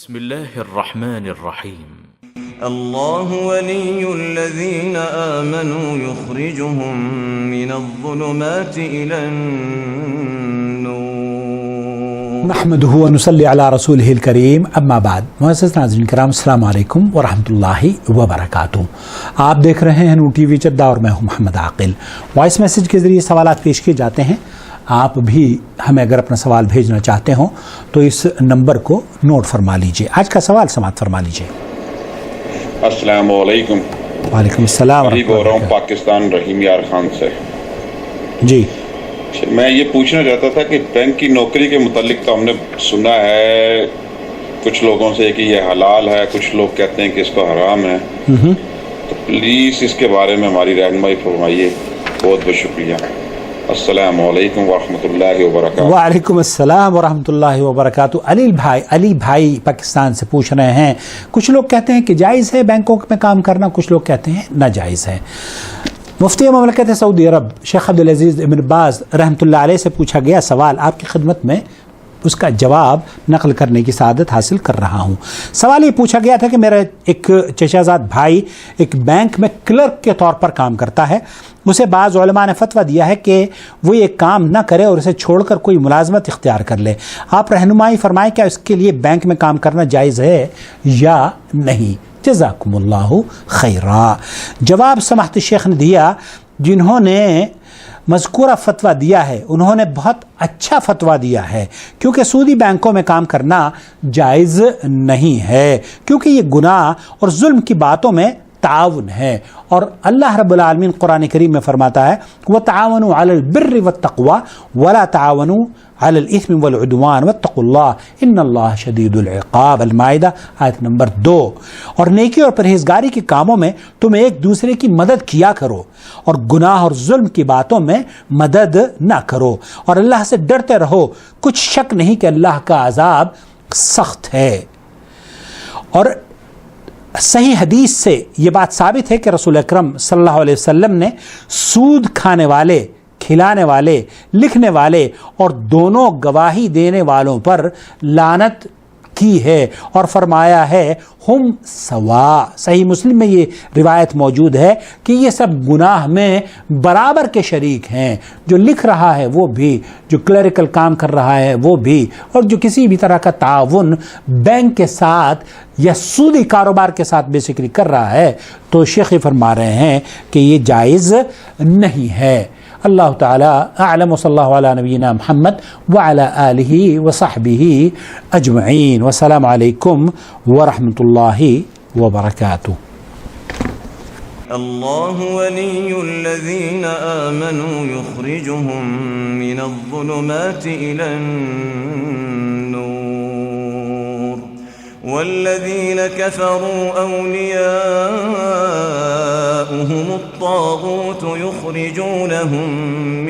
بسم الله الرحمن الرحيم. الله ولي الذين آمنوا يخرجهم من الظلمات إلى النور نحمده ونصلي على رسوله الكريم اما بعد. معزز ناظرین کرام، السلام علیکم ورحمۃ اللہ وبرکاتہ. آپ دیکھ رہے ہیں نور ٹی وی جدہ اور میں ہوں محمد عاقل. وائس میسیج کے ذریعے سوالات پیش کیے جاتے ہیں. آپ بھی ہمیں اگر اپنا سوال بھیجنا چاہتے ہوں تو اس نمبر کو نوٹ فرما لیجئے. آج کا سوال سماعت فرما لیجئے. السلام علیکم. وعلیکم السلام. بول رہا ہوں پاکستان رحیم یار خان سے. جی میں یہ پوچھنا چاہتا تھا کہ بینک کی نوکری کے متعلق تو ہم نے سنا ہے کچھ لوگوں سے کہ یہ حلال ہے، کچھ لوگ کہتے ہیں کہ اس کو حرام ہے. تو پلیز اس کے بارے میں ہماری رہنمائی فرمائیے. بہت بہت شکریہ. السلام علیکم ورحمۃ اللہ وبرکاتہ. وعلیکم السلام ورحمۃ اللہ وبرکاتہ. علی بھائی پاکستان سے پوچھ رہے ہیں، کچھ لوگ کہتے ہیں کہ جائز ہے بینکوں میں کام کرنا، کچھ لوگ کہتے ہیں ناجائز ہے. مفتی مملکت سعودی عرب شیخ عبدالعزیز ابن باز رحمۃ اللہ علیہ سے پوچھا گیا سوال آپ کی خدمت میں اس کا جواب نقل کرنے کی سعادت حاصل کر رہا ہوں. سوال یہ پوچھا گیا تھا کہ میرا ایک چچا زاد بھائی ایک بینک میں کلرک کے طور پر کام کرتا ہے. اسے بعض علماء نے فتویٰ دیا ہے کہ وہ یہ کام نہ کرے اور اسے چھوڑ کر کوئی ملازمت اختیار کر لے. آپ رہنمائی فرمائیں کیا اس کے لیے بینک میں کام کرنا جائز ہے یا نہیں؟ جزاکم اللہ خیرا. جواب سماحت شیخ نے دیا، جنہوں نے مذکورہ فتویٰ دیا ہے انہوں نے بہت اچھا فتویٰ دیا ہے، کیونکہ سودی بینکوں میں کام کرنا جائز نہیں ہے، کیونکہ یہ گناہ اور ظلم کی باتوں میں تعاون ہے. اور اللہ رب العالمین قرآن کریم میں فرماتا ہے وَتَعَاوَنُوا عَلَى الْبِرِّ وَالتَّقْوَى وَلَا تَعَاوَنُوا عَلَى الْإِثْمِ وَالْعُدْوَانِ وَاتَّقُوا اللَّهَ إِنَّ اللَّهَ شَدِيدُ الْعِقَابِ. المائدہ آیت نمبر 2. اور نیکی اور پرہیزگاری کے کاموں میں تم ایک دوسرے کی مدد کیا کرو اور گناہ اور ظلم کی باتوں میں مدد نہ کرو، اور اللہ سے ڈرتے رہو، کچھ شک نہیں کہ اللہ کا عذاب سخت ہے. اور صحیح حدیث سے یہ بات ثابت ہے کہ رسول اکرم صلی اللہ علیہ وسلم نے سود کھانے والے، کھلانے والے، لکھنے والے اور دونوں گواہی دینے والوں پر لعنت کی ہے اور فرمایا ہے ہم سوا. صحیح مسلم میں یہ روایت موجود ہے کہ یہ سب گناہ میں برابر کے شریک ہیں، جو لکھ رہا ہے وہ بھی، جو کلریکل کام کر رہا ہے وہ بھی، اور جو کسی بھی طرح کا تعاون بینک کے ساتھ یا سودی کاروبار کے ساتھ بیسیکلی کر رہا ہے. تو شیخ فرما رہے ہیں کہ یہ جائز نہیں ہے. اللہ تعالی اعلم وصلی اللہ علی نبینا محمد وعلی آلہ وصحبہ اجمعین. والسلام علیکم ورحمۃ اللہ وبرکاتہ. الله ولي الذين آمنوا يخرجهم من الظلمات إلى النور والذين كفروا أولياؤهم الطاغوت يخرجونهم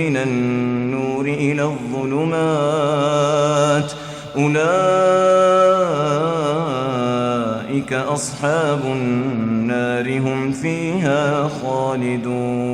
من النور إلى الظلمات أولئك أصحاب النار هم فيها خالدون.